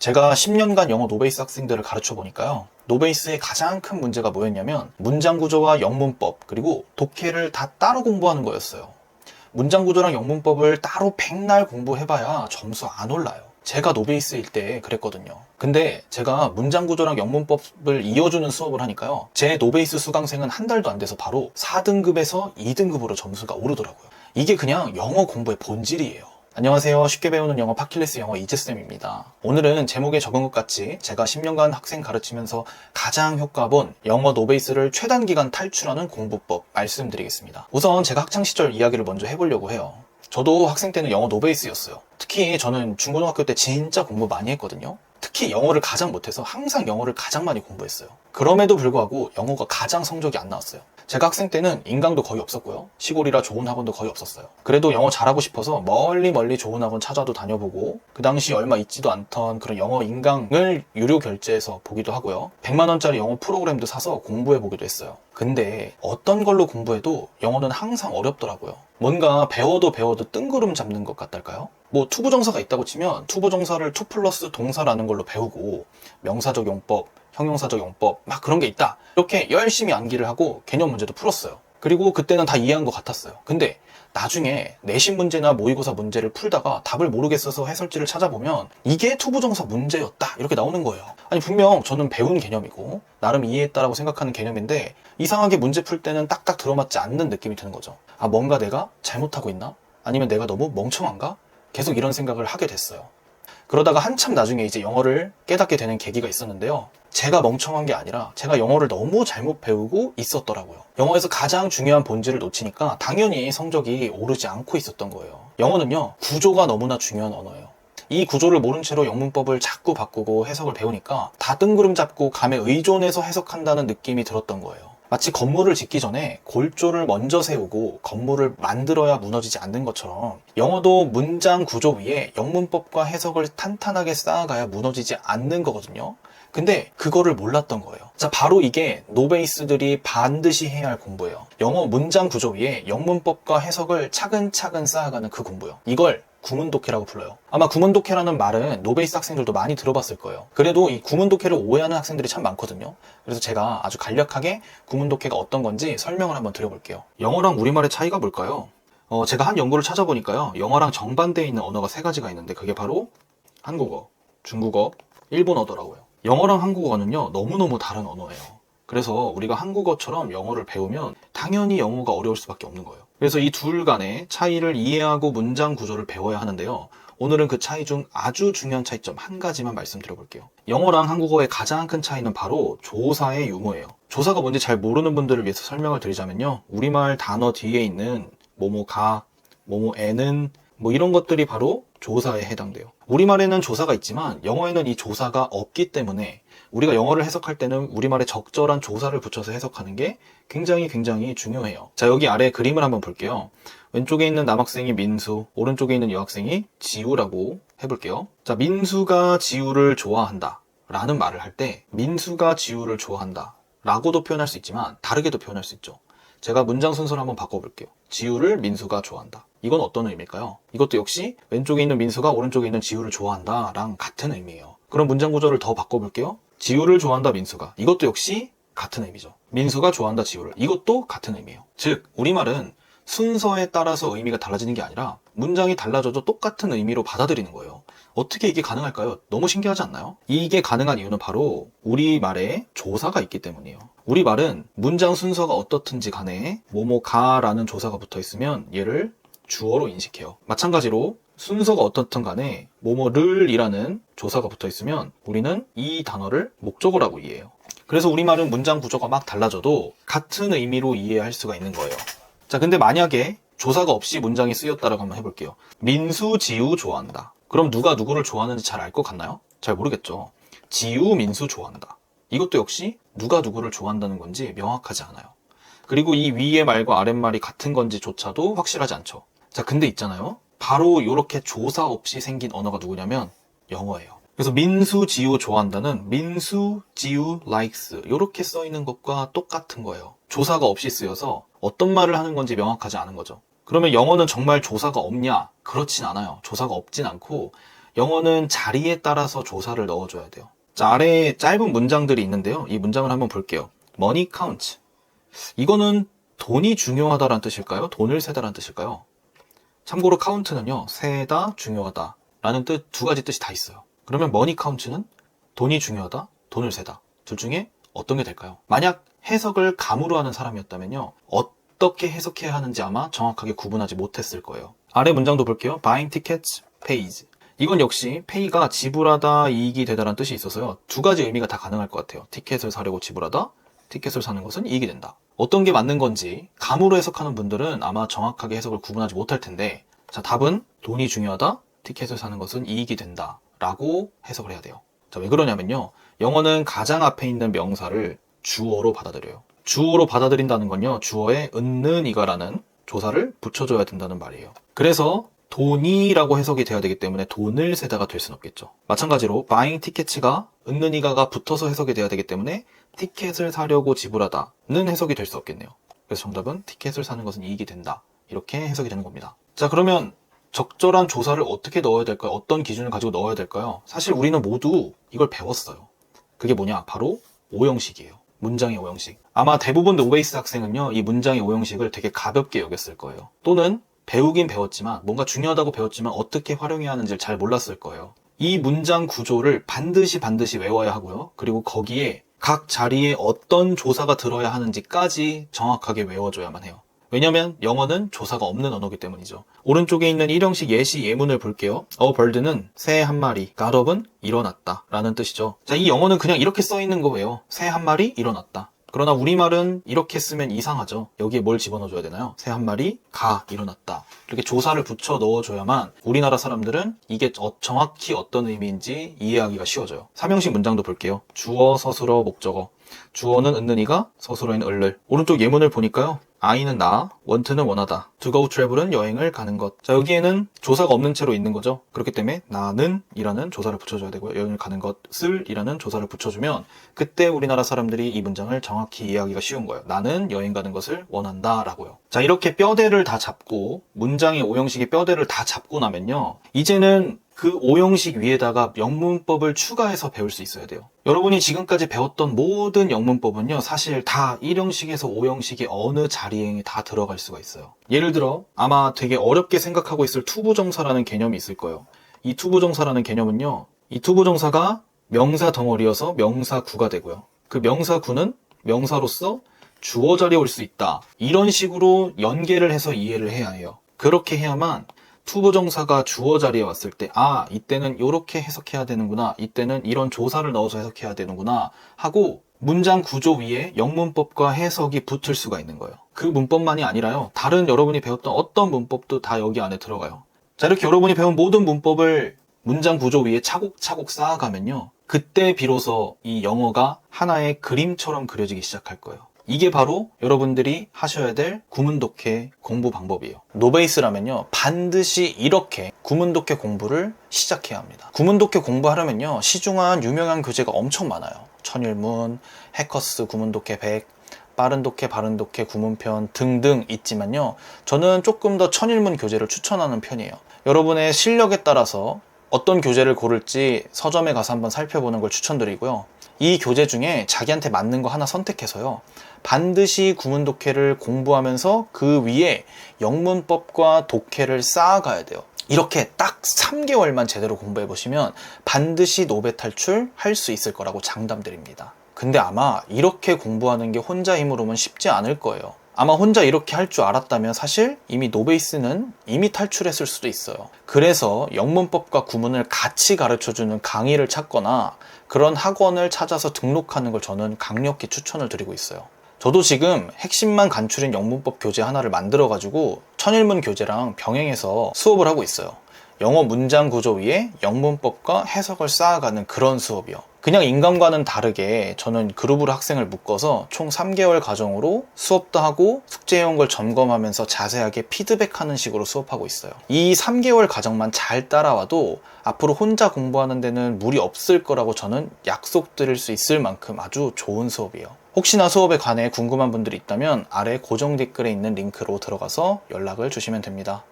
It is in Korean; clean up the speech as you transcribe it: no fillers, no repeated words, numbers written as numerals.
제가 10년간 영어 노베이스 학생들을 가르쳐 보니까요. 노베이스의 가장 큰 문제가 뭐였냐면 문장 구조와 영문법 그리고 독해를 다 따로 공부하는 거였어요. 문장 구조랑 영문법을 따로 백날 공부해봐야 점수 안 올라요. 제가 노베이스일 때 그랬거든요. 근데 제가 문장 구조랑 영문법을 이어주는 수업을 하니까요. 제 노베이스 수강생은 한 달도 안 돼서 바로 4등급에서 2등급으로 점수가 오르더라고요. 이게 그냥 영어 공부의 본질이에요. 안녕하세요. 쉽게 배우는 영어 팟캐스트 영어 이재쌤입니다. 오늘은 제목에 적은 것 같이 제가 10년간 학생 가르치면서 가장 효과 본 영어 노베이스를 최단기간 탈출하는 공부법 말씀드리겠습니다. 우선 제가 학창시절 이야기를 먼저 해보려고 해요. 저도 학생 때는 영어 노베이스였어요. 특히 저는 중고등학교 때 진짜 공부 많이 했거든요. 특히 영어를 가장 못해서 항상 영어를 가장 많이 공부했어요. 그럼에도 불구하고 영어가 가장 성적이 안 나왔어요. 제가 학생 때는 인강도 거의 없었고요. 시골이라 좋은 학원도 거의 없었어요. 그래도 영어 잘하고 싶어서 멀리 좋은 학원 찾아도 다녀보고 그 당시 얼마 있지도 않던 그런 영어 인강을 유료 결제해서 보기도 하고요. 100만 원짜리 영어 프로그램도 사서 공부해보기도 했어요. 근데 어떤 걸로 공부해도 영어는 항상 어렵더라고요. 뭔가 배워도 뜬구름 잡는 것 같달까요? 뭐 투부정사가 있다고 치면 투부정사를 2 플러스 동사라는 걸로 배우고 명사적 용법, 형용사적 용법 막 그런 게 있다. 이렇게 열심히 암기를 하고 개념 문제도 풀었어요. 그리고 그때는 다 이해한 것 같았어요. 근데 나중에 내신 문제나 모의고사 문제를 풀다가 답을 모르겠어서 해설지를 찾아보면 이게 투부정사 문제였다 이렇게 나오는 거예요. 아니 분명 저는 배운 개념이고 나름 이해했다라고 생각하는 개념인데 이상하게 문제 풀 때는 딱딱 들어맞지 않는 느낌이 드는 거죠. 아 뭔가 내가 잘못하고 있나? 아니면 내가 너무 멍청한가? 계속 이런 생각을 하게 됐어요. 그러다가 한참 나중에 이제 영어를 깨닫게 되는 계기가 있었는데요. 제가 멍청한 게 아니라 제가 영어를 너무 잘못 배우고 있었더라고요. 영어에서 가장 중요한 본질을 놓치니까 당연히 성적이 오르지 않고 있었던 거예요. 영어는요, 구조가 너무나 중요한 언어예요. 이 구조를 모른 채로 영문법을 자꾸 바꾸고 해석을 배우니까 다 뜬구름 잡고 감에 의존해서 해석한다는 느낌이 들었던 거예요. 마치 건물을 짓기 전에 골조를 먼저 세우고 건물을 만들어야 무너지지 않는 것처럼 영어도 문장 구조 위에 영문법과 해석을 탄탄하게 쌓아가야 무너지지 않는 거거든요. 근데 그거를 몰랐던 거예요. 자, 바로 이게 노베이스들이 반드시 해야 할 공부예요. 영어 문장 구조 위에 영문법과 해석을 차근차근 쌓아가는 그 공부요. 이걸 구문독해라고 불러요. 아마 구문독해라는 말은 노베이스 학생들도 많이 들어봤을 거예요. 그래도 이 구문독해를 오해하는 학생들이 참 많거든요. 그래서 제가 아주 간략하게 구문독해가 어떤 건지 설명을 한번 드려볼게요. 영어랑 우리말의 차이가 뭘까요? 제가 한 연구를 찾아보니까요. 영어랑 정반대에 있는 언어가 3가지가 있는데 그게 바로 한국어, 중국어, 일본어더라고요. 영어랑 한국어는요. 너무너무 다른 언어예요. 그래서 우리가 한국어처럼 영어를 배우면 당연히 영어가 어려울 수밖에 없는 거예요. 그래서 이 둘 간의 차이를 이해하고 문장 구조를 배워야 하는데요. 오늘은 그 차이 중 아주 중요한 차이점 한 가지만 말씀드려볼게요. 영어랑 한국어의 가장 큰 차이는 바로 조사의 유무예요. 조사가 뭔지 잘 모르는 분들을 위해서 설명을 드리자면요. 우리말 단어 뒤에 있는 뭐뭐가, 뭐뭐에는 뭐 이런 것들이 바로 조사에 해당돼요. 우리말에는 조사가 있지만 영어에는 이 조사가 없기 때문에 우리가 영어를 해석할 때는 우리말에 적절한 조사를 붙여서 해석하는 게 굉장히 중요해요. 자, 여기 아래 그림을 한번 볼게요. 왼쪽에 있는 남학생이 민수, 오른쪽에 있는 여학생이 지우라고 해볼게요. 자, 민수가 지우를 좋아한다 라는 말을 할 때 민수가 지우를 좋아한다 라고도 표현할 수 있지만 다르게도 표현할 수 있죠. 제가 문장 순서를 한번 바꿔볼게요. 지우를 민수가 좋아한다. 이건 어떤 의미일까요? 이것도 역시 왼쪽에 있는 민수가 오른쪽에 있는 지우를 좋아한다 랑 같은 의미예요. 그럼 문장 구조를 더 바꿔볼게요. 지우를 좋아한다 민수가. 이것도 역시 같은 의미죠. 민수가 좋아한다 지우를. 이것도 같은 의미예요. 즉 우리말은 순서에 따라서 의미가 달라지는 게 아니라 문장이 달라져도 똑같은 의미로 받아들이는 거예요. 어떻게 이게 가능할까요? 너무 신기하지 않나요? 이게 가능한 이유는 바로 우리말에 조사가 있기 때문이에요. 우리말은 문장 순서가 어떻든지 간에 뭐뭐가라는 조사가 붙어 있으면 얘를 주어로 인식해요. 마찬가지로 순서가 어떻든 간에 뭐뭐를이라는 조사가 붙어 있으면 우리는 이 단어를 목적어라고 이해해요. 그래서 우리말은 문장 구조가 막 달라져도 같은 의미로 이해할 수가 있는 거예요. 자, 근데 만약에 조사가 없이 문장이 쓰였다라고 한번 해볼게요. 민수, 지우 좋아한다. 그럼 누가 누구를 좋아하는지 잘 알 것 같나요? 잘 모르겠죠. 지우, 민수 좋아한다. 이것도 역시 누가 누구를 좋아한다는 건지 명확하지 않아요. 그리고 이 위의 말과 아랫말이 같은 건지조차도 확실하지 않죠. 자, 근데 있잖아요. 바로 이렇게 조사 없이 생긴 언어가 누구냐면 영어예요. 그래서 민수, 지우 좋아한다는 민수, 지우, likes 이렇게 써 있는 것과 똑같은 거예요. 조사가 없이 쓰여서 어떤 말을 하는 건지 명확하지 않은 거죠. 그러면 영어는 정말 조사가 없냐? 그렇진 않아요. 조사가 없진 않고 영어는 자리에 따라서 조사를 넣어줘야 돼요. 자, 아래에 짧은 문장들이 있는데요. 이 문장을 한번 볼게요. money count. 이거는 돈이 중요하다라는 뜻일까요? 돈을 세다라는 뜻일까요? 참고로 count는요, 세다, 중요하다 라는 뜻, 두 가지 뜻이 다 있어요. 그러면 money count는 돈이 중요하다, 돈을 세다. 둘 중에 어떤 게 될까요? 만약 해석을 감으로 하는 사람이었다면요, 어떻게 해석해야 하는지 아마 정확하게 구분하지 못했을 거예요. 아래 문장도 볼게요. buying tickets pays. 이건 역시 pay가 지불하다, 이익이 되다라는 뜻이 있어서요, 두 가지 의미가 다 가능할 것 같아요. 티켓을 사려고 지불하다, 티켓을 사는 것은 이익이 된다. 어떤 게 맞는 건지 감으로 해석하는 분들은 아마 정확하게 해석을 구분하지 못할 텐데, 자, 답은 돈이 중요하다, 티켓을 사는 것은 이익이 된다 라고 해석을 해야 돼요. 자, 왜 그러냐면요, 영어는 가장 앞에 있는 명사를 주어로 받아들여요. 주어로 받아들인다는 건요, 주어에 은는 이가라는 조사를 붙여줘야 된다는 말이에요. 그래서 돈이라고 해석이 돼야 되기 때문에 돈을 세다가 될 수는 없겠죠. 마찬가지로 buying tickets가 은는 이가가 붙어서 해석이 돼야 되기 때문에 티켓을 사려고 지불하다는 해석이 될 수 없겠네요. 그래서 정답은 티켓을 사는 것은 이익이 된다, 이렇게 해석이 되는 겁니다. 자, 그러면 적절한 조사를 어떻게 넣어야 될까요? 어떤 기준을 가지고 넣어야 될까요? 사실 우리는 모두 이걸 배웠어요. 그게 뭐냐? 바로 오형식이에요. 문장의 오형식. 아마 대부분 노베이스 학생은요, 이 문장의 오형식을 되게 가볍게 여겼을 거예요. 또는 배우긴 배웠지만, 뭔가 중요하다고 배웠지만 어떻게 활용해야 하는지를 잘 몰랐을 거예요. 이 문장 구조를 반드시 외워야 하고요. 그리고 거기에 각 자리에 어떤 조사가 들어야 하는지까지 정확하게 외워줘야만 해요. 왜냐면 영어는 조사가 없는 언어이기 때문이죠. 오른쪽에 있는 1형식 예시 예문을 볼게요. A bird는 새 한 마리, got up은 일어났다 라는 뜻이죠. 자, 이 영어는 그냥 이렇게 써 있는 거예요. 새 한 마리, 일어났다. 그러나 우리말은 이렇게 쓰면 이상하죠. 여기에 뭘 집어넣어줘야 되나요? 새 한 마리, 가, 일어났다. 이렇게 조사를 붙여 넣어줘야만 우리나라 사람들은 이게 정확히 어떤 의미인지 이해하기가 쉬워져요. 3형식 문장도 볼게요. 주어, 서술어, 목적어. 주어는 은는 이가, 서술어인 을을. 오른쪽 예문을 보니까요, I는 나, want는 원하다, to go travel은 여행을 가는 것. 자, 여기에는 조사가 없는 채로 있는 거죠. 그렇기 때문에 나는 이라는 조사를 붙여줘야 되고요. 여행을 가는 것을 이라는 조사를 붙여주면 그때 우리나라 사람들이 이 문장을 정확히 이해하기가 쉬운 거예요. 나는 여행 가는 것을 원한다 라고요. 자, 이렇게 뼈대를 다 잡고, 문장의 오형식의 뼈대를 다 잡고 나면요, 이제는 그 오형식 위에다가 영문법을 추가해서 배울 수 있어야 돼요. 여러분이 지금까지 배웠던 모든 영문법은요, 사실 다 1형식에서 5형식의 어느 자리에 다 들어갈 수가 있어요. 예를 들어 아마 되게 어렵게 생각하고 있을 투부정사라는 개념이 있을 거예요. 이 투부정사라는 개념은요, 이 투부정사가 명사 덩어리여서 명사구가 되고요, 그 명사구는 명사로서 주어 자리에 올 수 있다, 이런 식으로 연계를 해서 이해를 해야 해요. 그렇게 해야만 투부정사가 주어 자리에 왔을 때, 아, 이때는 이렇게 해석해야 되는구나, 이때는 이런 조사를 넣어서 해석해야 되는구나 하고 문장 구조 위에 영문법과 해석이 붙을 수가 있는 거예요. 그 문법만이 아니라요, 다른 여러분이 배웠던 어떤 문법도 다 여기 안에 들어가요. 자, 이렇게 여러분이 배운 모든 문법을 문장 구조 위에 차곡차곡 쌓아가면요, 그때 비로소 이 영어가 하나의 그림처럼 그려지기 시작할 거예요. 이게 바로 여러분들이 하셔야 될 구문독해 공부 방법이에요. 노베이스라면요, 반드시 이렇게 구문독해 공부를 시작해야 합니다. 구문독해 공부하려면요, 시중한 유명한 교재가 엄청 많아요. 천일문, 해커스 구문독해 100, 빠른 독해, 바른 독해, 구문편 등등 있지만요, 저는 조금 더 천일문 교재를 추천하는 편이에요. 여러분의 실력에 따라서 어떤 교재를 고를지 서점에 가서 한번 살펴보는 걸 추천드리고요. 이 교재 중에 자기한테 맞는 거 하나 선택해서요, 반드시 구문 독해를 공부하면서 그 위에 영문법과 독해를 쌓아가야 돼요. 이렇게 딱 3개월만 제대로 공부해 보시면 반드시 노베 탈출할 수 있을 거라고 장담드립니다. 근데 아마 이렇게 공부하는 게 혼자 힘으로는 쉽지 않을 거예요. 아마 혼자 이렇게 할 줄 알았다면 사실 이미 노베이스는 이미 탈출했을 수도 있어요. 그래서 영문법과 구문을 같이 가르쳐주는 강의를 찾거나 그런 학원을 찾아서 등록하는 걸 저는 강력히 추천을 드리고 있어요. 저도 지금 핵심만 간추린 영문법 교재 하나를 만들어가지고 천일문 교재랑 병행해서 수업을 하고 있어요. 영어 문장 구조 위에 영문법과 해석을 쌓아가는 그런 수업이요. 그냥 인강과는 다르게 저는 그룹으로 학생을 묶어서 총 3개월 과정으로 수업도 하고 숙제해온 걸 점검하면서 자세하게 피드백하는 식으로 수업하고 있어요. 이 3개월 과정만 잘 따라와도 앞으로 혼자 공부하는 데는 무리 없을 거라고 저는 약속드릴 수 있을 만큼 아주 좋은 수업이에요. 혹시나 수업에 관해 궁금한 분들이 있다면 아래 고정 댓글에 있는 링크로 들어가서 연락을 주시면 됩니다.